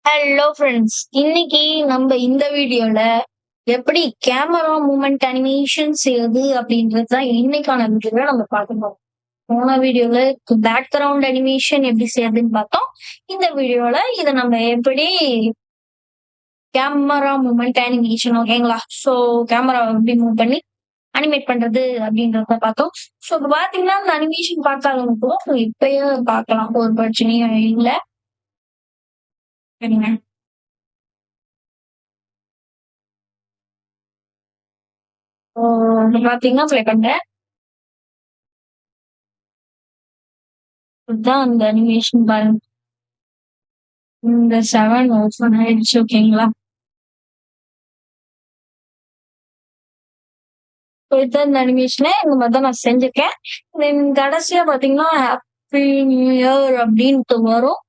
Hello friends. இன்னைக்கு நம்ம இந்த வீடியோல எப்படி கேமரா மூமெண்ட் அனிமேஷன் செய்யுது அப்படின்றது தான் இன்னைக்கான வீடியோல நம்ம பார்க்க போறோம். போன வீடியோல பேக்ரவுண்ட் அனிமேஷன் எப்படி செய்யறதுன்னு பார்த்தோம். இந்த வீடியோல இதை நம்ம எப்படி கேமரா மூமெண்ட் அனிமேஷன், ஓகேங்களா? ஸோ கேமரா எப்படி மூவ் பண்ணி அனிமேட் பண்றது அப்படின்றத பார்த்தோம். ஸோ இப்போ பாத்தீங்கன்னா அந்த அனிமேஷன் பார்க்காதவங்களுக்கும் இப்பயே பார்க்கலாம், ஒரு பிரச்சனையும் இல்லை. சரிங்க. இப்போ பாத்தீங்கன்னா ப்ளே பண்றேன். இதுதான் அந்த அனிமேஷன் பாருங்க. இந்த 7 ஓப்பன் ஆயிடுச்சு, ஓகேங்களா? இதுதான் இந்த அனிமேஷனை இந்த மாதிரி தான் நான் செஞ்சிருக்கேன். தென் கடைசியா பாத்தீங்கன்னா ஹாப்பி நியூ இயர் அப்படின்ட்டு வரும்.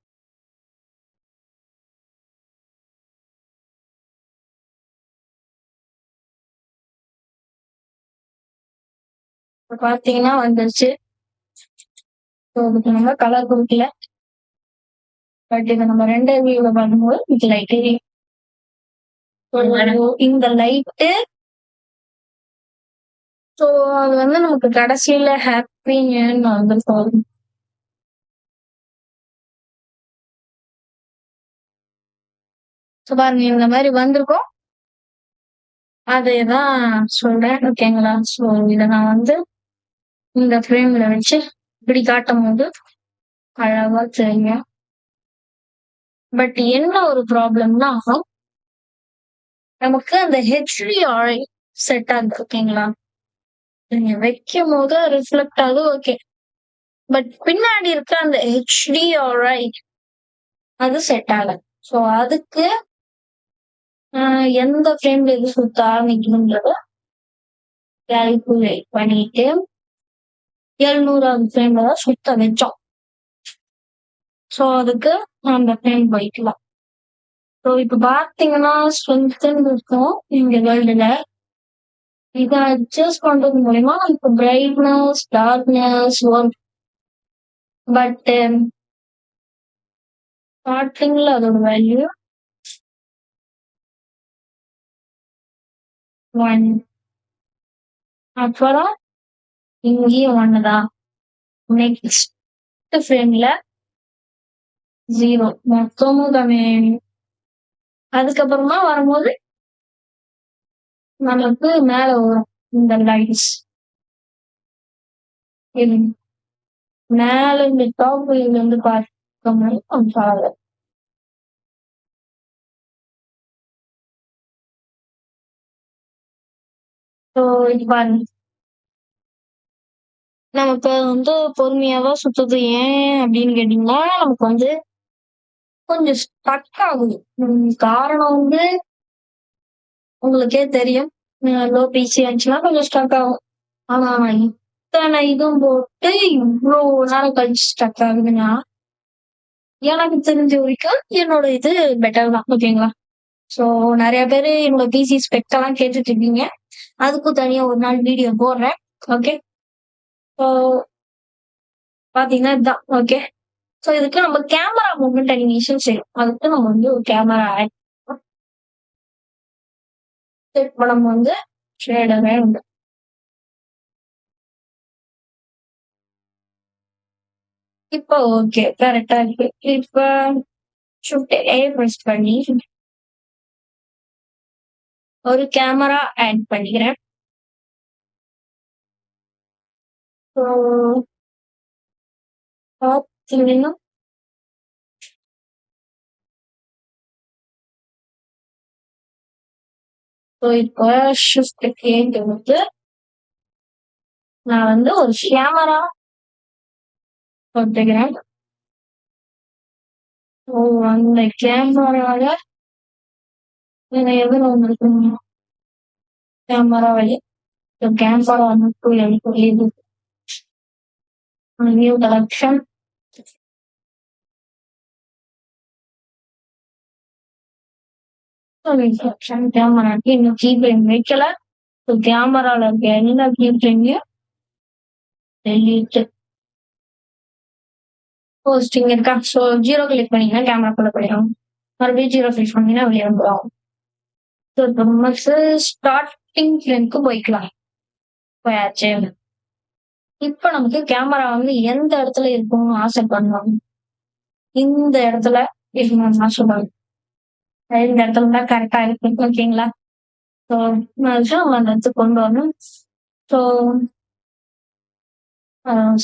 இப்ப பாத்தீங்கன்னா வந்துருச்சு. இதுக்கு நம்ம கலர் கொடுக்கல, பட் இதை நம்ம ரெண்டு வியூல பண்ணும்போது இது லைட் எரியும். இந்த லைட்டு, ஸோ அது வந்து நமக்கு கடைசியில ஹாப்பி நியூ இயர்னு வந்துருக்கும். ஸோ பாருங்க, இந்த மாதிரி வந்திருக்கும். அதைதான் சொல்றேன், ஓகேங்களா? ஸோ இதை நான் வந்து இந்த ஃப்ரேம்ல வச்சு இப்படி காட்டும் போது அழகா தெரியும். பட் என்ன ஒரு ப்ராப்ளம்னா, நமக்கு அந்த HDRI செட் ஆகுது, ஓகேங்களா? நீங்க வைக்கும் போது ரிஃப்ளெக்ட் ஆகுது, ஓகே. பட் பின்னாடி இருக்க அந்த HDRI அது செட் ஆகல. ஸோ அதுக்கு எந்த ஃப்ரேம்ல இது சுத்த ஆரம்பிக்கணும்ன்றத கால்குலேட் பண்ணிட்டு 700வது ஃப்ரேம்ல தான் சுத்த வச்சோம். ஸோ அதுக்கு அந்த ஃப்ரேம் போய்க்கலாம். ஸோ இப்ப பாத்தீங்கன்னா ஸ்ட்ரென்த் இருக்கும் இந்த வேர்ல்டுல. இதை அட்ஜஸ்ட் பண்றது மூலமா நமக்கு பிரைட்னஸ், டார்க்னஸ் வரும். பட் ஸ்டார்டிங்ல அதோட வேல்யூ 1, அப்புறம் இங்கேயும் 1 தான். நெக்ஸ்ட் ஃப்ரேம்ல 0, மொத்தமும் கம்மியாயிடும். அதுக்கப்புறமா வரும்போது நமக்கு மேல வரும் இந்த லைட்ஸ். மேல இந்த டாப் இருந்து பார்க்கும் போது கொஞ்சம் ஆகுது. ஸோ இது பாருங்க, நமக்கு வந்து பொறுமையாதான் சுத்துது. ஏன் அப்படின்னு கேட்டீங்கன்னா, நமக்கு வந்து கொஞ்சம் ஸ்டக் ஆகுது. காரணம் வந்து உங்களுக்கே தெரியும், லோ பிசி ஆச்சுன்னா கொஞ்சம் ஸ்டக் ஆகும். ஆனா இத்தனை இதுவும் போட்டு இவ்வளவு நேரம் கழிச்சு ஸ்டக் ஆகுதுன்னா, எனக்கு தெரிஞ்ச வரைக்கும் என்னோட இது பெட்டர் தான், ஓகேங்களா? ஸோ நிறைய பேர் என்னோட பிசி ஸ்பெக் எல்லாம் கேட்டுட்டு இருக்கீங்க. அதுக்கும் தனியா ஒரு நாள் வீடியோ போடுறேன், ஓகே? ஸோ பாத்தீங்கன்னா இதுதான், ஓகே. ஸோ இதுக்கு நம்ம கேமரா மூவ்மெண்ட் அனிமேஷன் செய்யும். அதுக்கு நம்ம வந்து ஒரு கேமரா ஆட் செட் பண்ணும் வந்து ஷேடரே உண்டு. இப்போ ஓகே, கரெக்டா இருக்கு. இப்ப ஷிஃப்ட் ஏ பிரஸ் பண்ணி ஒரு கேமரா ஆட் பண்ணிக்கிறேன். ஸோ பார்த்தீங்கன்னா இப்போ ஷிஃப்ட் ஏக்கு வந்து நான் வந்து ஒரு கேமரா போட்டுக்கிறேன். ஸோ அந்த கேமரால எதுல வந்துருக்கு, கேமரா வழி கேமரா வந்து நியூ கலெக்ஷன். கேமராக்கு இன்னும் கீபேட் வைக்கல. கேமரால இருக்க எல்லா கீபேட்டையும் டெலீட். போஸ்டிங் இருக்கா? ஸோ 0 கிளிக் பண்ணீங்கன்னா கேமராக்குள்ள போயிடும். மறுபடியும் ஜீரோ கிளிக் பண்ணீங்கன்னா வெளியே வந்துடும். ஸோ இப்போ நம்ம ஸ்டார்டிங் ஃப்ரேம்க்கு போய்க்கலாம். போயாச்சு. இப்ப நமக்கு கேமரா வந்து எந்த இடத்துல இருக்கும்னு ஆசைப்படுவாங்க. இந்த இடத்துல இருக்கணும்னு ஆசைப்படுவாங்க. இந்த இடத்துல தான் கரெக்டா இருக்கு. ஓகேங்களா? ஸோ அதுதான் நம்ம அந்த இடத்துக்கு கொண்டு வரணும். ஸோ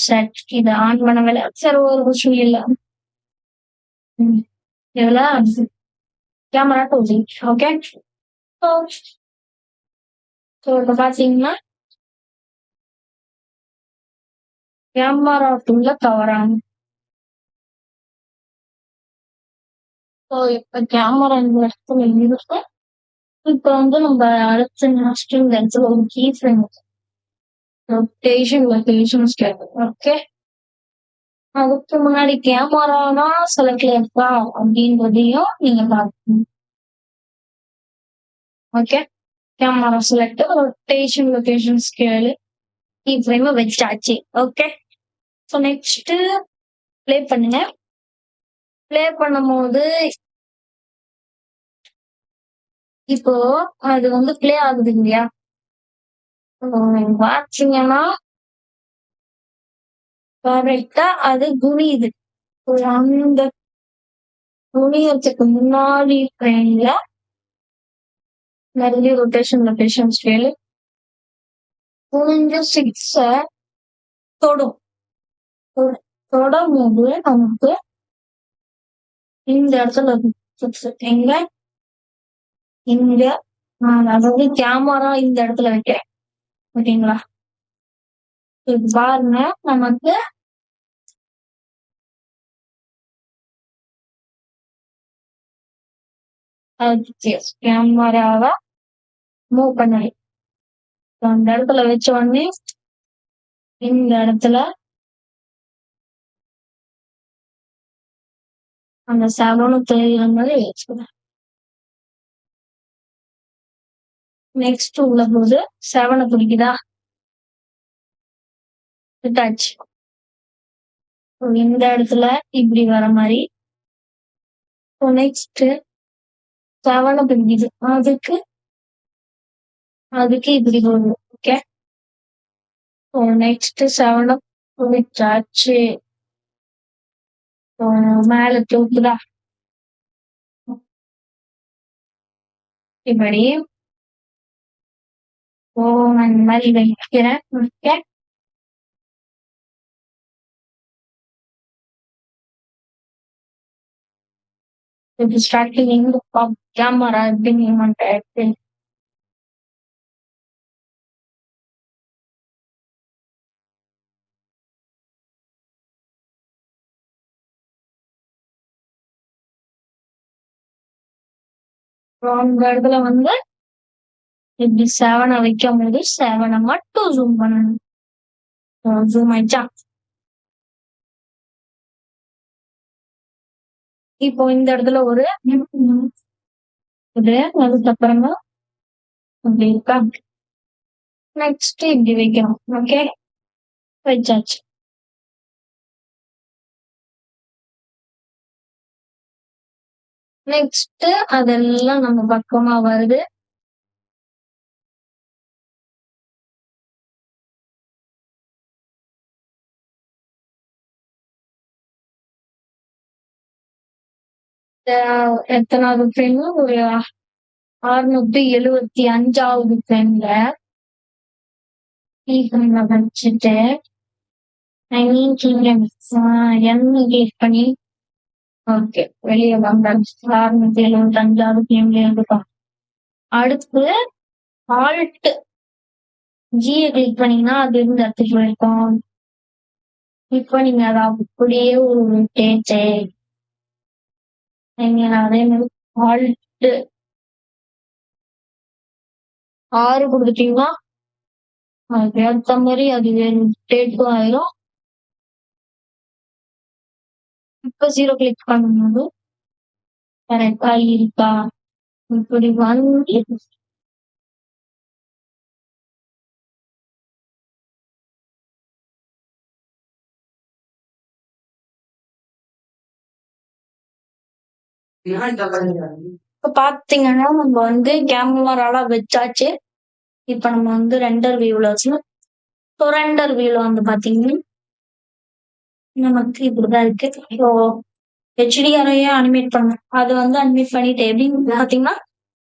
செட் இதை ஆன் பண்ணவே சரி ஒரு விஷயம் இல்லை. இதுல கேமரா 2G. ஓகே. ஸோ இப்போ பாத்தீங்கன்னா கேமராக்குள்ள கவராங்க. ஸோ இப்ப கேமரா இந்த இடத்துல இருக்கு. இப்ப வந்து நம்ம அடுத்த நெக்ஸ்ட் இந்த இடத்துல ஒரு keyframe rotation location scale. Okay. அதுக்கு முன்னாடி கேமரானா செலக்ட்ல இருக்கா அப்படின்றதையும் நீங்க பார்க்கணும். Okay. Camera select rotation location scale keyframe வச்சாச்சு. ஓகே. ஸோ நெக்ஸ்ட் ப்ளே பண்ணுங்க. ப்ளே பண்ணும்போது இப்போ அது வந்து ப்ளே ஆகுது இல்லையா? பாத்தீங்கன்னா கரெக்டா அது குனியுது. அந்த குனியத்துக்கு முன்னாடி ஃப்ரேம்ல மறுபடியும் ரொட்டேஷன் ஸ்கேல் குனிஞ்சு 6 தொடும். தொடும் போது நமக்கு இந்த இடத்துல 6 எங்க இங்க அதாவது கேமரா இந்த இடத்துல வைக்கிறேன். ஓகேங்களா? இது பாருங்க நமக்கு கேமராவை மூவ் பண்ணி அந்த இடத்துல வச்ச உடனே இந்த இடத்துல அந்த 7 தெரியுற மாதிரி வச்சுக்கிறேன். நெக்ஸ்ட் உள்ள போது 7 பிடிக்குதா? விட்டாச்சு. இந்த இடத்துல இப்படி வர மாதிரி நெக்ஸ்ட் 7 பிடிக்குது. அதுக்கு இப்படி போகுது. ஓகே. நெக்ஸ்ட் 7 பிடிச்சாச்சு. மேல தூக்குதா? இப்படி நான் இந்த மாதிரி வைக்கிறேன். ஓகே. இப்போ ஸ்டார்டிங் எங்க கேமரா எப்படின்னு அந்த இடத்துல வந்து இப்படி 7 வைக்கும் போது 7 மட்டும் ஜூம் பண்ணணும். ஜூம் ஆயிடுச்சா? இப்போ இந்த இடத்துல ஒரு இது அதுக்கப்புறமா இப்படி இருக்கா? நெக்ஸ்ட் இப்படி வைக்கணும். ஓகே. வச்சாச்சு. நெக்ஸ்ட் அதெல்லாம் நம்ம பக்கமா வருது. எத்தனாவது ஃப்ரேம்? ஒரு 675வது ஃப்ரேம்ல வச்சுட்டு என்ன கிளிக் பண்ணி ஓகே வெளியே வந்தாச்சு. 675வது ஃப்ரேம்ல இருந்துட்டோம். அடுத்து ஆல்ட் ஜியை கிளிக் பண்ணீங்கன்னா அது இருந்து இடத்துக்கு போயிருக்கோம். இப்போ நீங்க அதை அப்படியே ஒரு டேச்சு நீங்க அதே மாதிரி ஆல்ட் 6 கொடுத்துட்டீங்கன்னா அதுக்கு ஏற்ற மாதிரி அது டேட்டும் ஆயிரும். இப்ப 0 கிளிக் பண்ணும்போது கரெக்டா இருக்கா இப்படி வந்து இப்ப பாத்தீங்கன்னா நம்ம வந்து கேமரால வச்சாச்சு. இப்ப நம்ம வந்து ரெண்டர் வியூல வச்சு ரெண்டர் வியூல வந்து பாத்தீங்கன்னா நமக்கு இப்படிதான் இருக்கு. ஸோ ஹெச்டிஆரையே அனிமேட் பண்ணணும். அது வந்து அனிமேட் பண்ணிட்டு எப்படின்னு பாத்தீங்கன்னா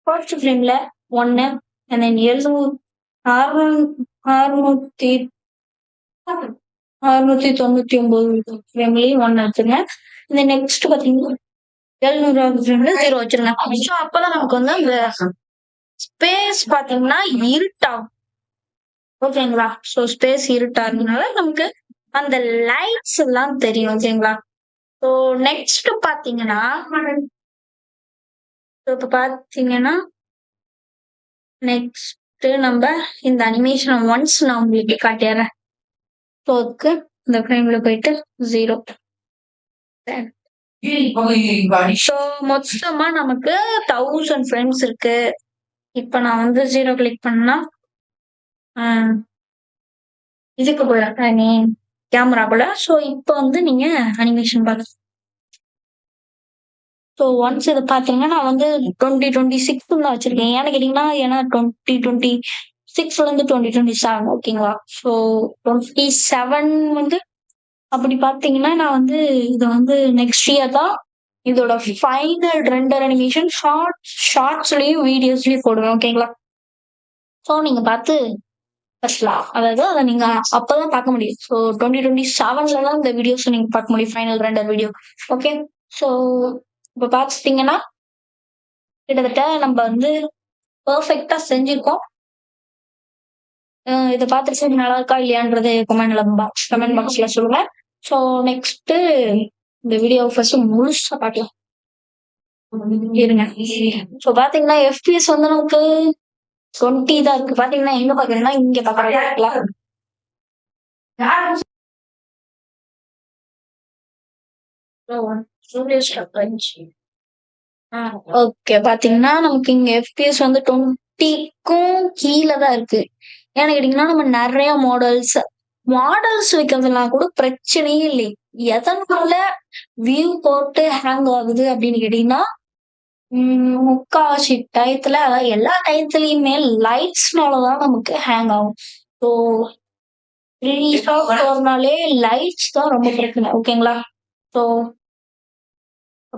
ஃபர்ஸ்ட் ஃப்ரேம்ல 1 and then 699 ஃப்ரேம்லயும் 1 வச்சுருங்க. இந்த நெக்ஸ்ட் பாத்தீங்கன்னா 700வது ஃப்ரேம்ல 0 வச்சிருங்க. ஸோ அப்பதான் நமக்கு வந்து அந்த ஸ்பேஸ் பாத்தீங்கன்னா இருட்டாகும். ஓகேங்களா? ஸோ ஸ்பேஸ் இருட்டாகிறதுனால நமக்கு அந்த லைட்ஸ் எல்லாம் தெரியும். ஓகேங்களா? ஸோ நெக்ஸ்ட் பாத்தீங்கன்னா இப்ப பாத்தீங்கன்னா நெக்ஸ்ட் நம்ம இந்த அனிமேஷன் ஒன்ஸ் நான் உங்களுக்கு காட்டிடுறேன். ஸோ அதுக்கு இந்த ஃப்ரேம்ல போயிட்டு 0. ஸோ மொத்தமா நமக்கு 1000 ஃப்ரேம்ஸ் இருக்கு. இப்ப நான் வந்து 0 கிளிக் பண்ணா இதுக்கு போயிடும் கேமராக்குள்ள. ஸோ இப்போ வந்து நீங்க அனிமேஷன் பாருங்க. ஸோ ஒன்ஸ் இதை பாத்தீங்கன்னா நான் வந்து 2026 தான் வச்சிருக்கேன். ஏன்னு கேட்டீங்கன்னா ஏன்னா 2026ல இருந்து 2027 ஓகேங்களா? ஸோ 27 வந்து அப்படி பாத்தீங்கன்னா நான் வந்து இதை வந்து நெக்ஸ்ட் இயர் தான் இதோட ஃபைனல் ரெண்டர் அனிமேஷன் ஷார்ட்ஸ்லயும் வீடியோஸ்லயும் போடுவேன். ஓகேங்களா? ஸோ நீங்க பார்த்து பேசலாம். அதாவது அதை நீங்க அப்பதான் பார்க்க முடியும். ஸோ 2027ல தான் இந்த வீடியோஸ் நீங்க பார்க்க முடியும், final render video. Okay, so இப்ப பாத்துட்டீங்கன்னா கிட்டத்தட்ட நம்ம வந்து பெர்ஃபெக்டா செஞ்சிருக்கோம். இதை பார்த்துட்டு நல்லா இருக்கா இல்லையான்றது கமெண்ட் பாக்ஸ்ல சொல்லுங்க. ஸோ நெக்ஸ்ட் இந்த வீடியோ ஃபர்ஸ்ட் முழுசா பார்க்கலாம் இருங்க. ஸோ பாத்தீங்கன்னா எஃபிஎஸ் வந்து நமக்கு 20 தான் இருக்கு. பாத்தீங்கன்னா எங்க பாக்குறீங்கன்னா இங்க பாக்கலாம். ஓகே, பாத்தீங்கன்னா நமக்கு இங்க எஃபிஎஸ் வந்து 20க்கும் கீழே தான் இருக்கு. ஏன்னு கேட்டீங்கன்னா நம்ம நிறைய மாடல்ஸ் வைக்கிறதுலாம் கூட பிரச்சனையே இல்லை. எதனால வியூ போட்டு ஹேங் ஆகுது அப்படின்னு கேட்டீங்கன்னா முக்காவாசி டயத்துல, அதாவது எல்லா டயத்துலயுமே லைட்ஸ்னாலதான் நமக்கு ஹேங் ஆகும். ஸோ போறதுனாலே லைட்ஸ் தான் ரொம்ப பிரச்சனை. ஓகேங்களா? ஸோ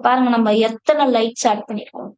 பாருங்க நம்ம எத்தனை லைட்ஸ் ஆட் பண்ணிருக்கோம்.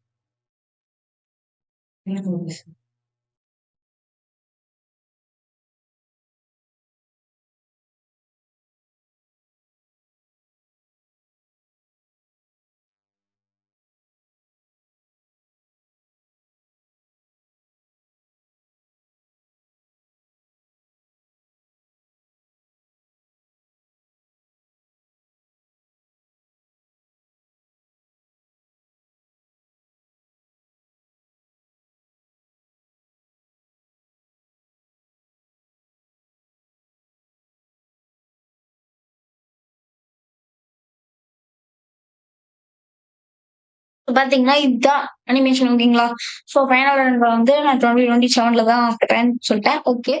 பாத்தீங்கன்னா இதுதான் அனிமேஷன். ஓகேங்களா? ஸோ ஃபைனல் வந்து நான் 2027ல தான் சொல்லிட்டேன். ஓகே,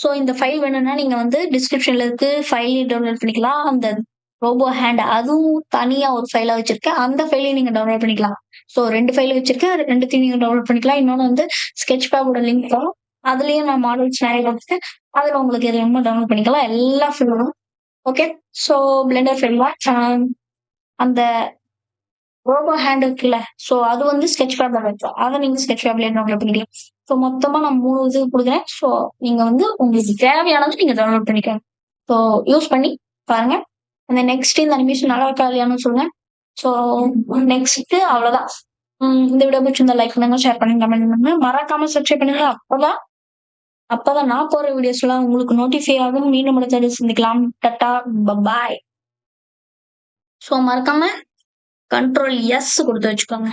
ஸோ இந்த ஃபைல் வேணும்னா நீங்க வந்து டிஸ்கிரிப்ஷன்ல இருக்கு, ஃபைல் டவுன்லோட் பண்ணிக்கலாம். அந்த ரோபோ ஹேண்ட் அதுவும் தனியா ஒரு ஃபைலா வச்சிருக்கேன், அந்த ஃபைலையும் நீங்க டவுன்லோட் பண்ணிக்கலாம். ஸோ 2 ஃபைல் வச்சிருக்கேன், ரெண்டுத்தையும் நீங்க டவுன்லோட் பண்ணிக்கலாம். இன்னொன்று வந்து ஸ்கெட்ச் பேப்போட லிங்க் வரும், அதுலயும் நான் மாடல்ஸ் நிறைய வச்சிருக்கேன், அதுல உங்களுக்கு எது வேணுமோ டவுன்லோட் பண்ணிக்கலாம். எல்லா ஃபைலும் ஓகே. ஸோ பிளெண்டர் ஃபைல் அந்த ரோபோ ஹேண்ட் இருக்குல்ல, ஸோ அது வந்து ஸ்கெட்ச் பேப்ல வைக்கும், அதை நீங்க ஸ்கெட்ச் பேப்ல டவுன்லோட் பண்ணிக்கலாம். ஸோ மொத்தமா நான் 3 இது கொடுக்குறேன். ஸோ நீங்க வந்து உங்களுக்கு தேவையானது நீங்க டவுன்லோட் பண்ணிக்கோங்க. ஸோ யூஸ் பண்ணி பாருங்க. அந்த நெக்ஸ்ட் இந்த அனிமேஷன் நல்லா இருக்கா இல்லையான்னு சொல்லுங்க. ஸோ நெக்ஸ்ட் அவ்வளவுதான். இந்த வீடியோ பிடிச்சிருந்தா லைக் பண்ணுங்க, ஷேர் பண்ணுங்க, கமெண்ட் பண்ணுங்க, மறக்காம சப்ஸ்கிரைப் பண்ணுங்க. அப்பதான் நான் போற வீடியோஸ் எல்லாம் உங்களுக்கு நோட்டிஃபை ஆகும். மீண்டும் முடிச்சது சந்திக்கலாம். டட்டா பாய். ஸோ மறக்காம Ctrl S கொடுத்து வச்சுக்கோங்க.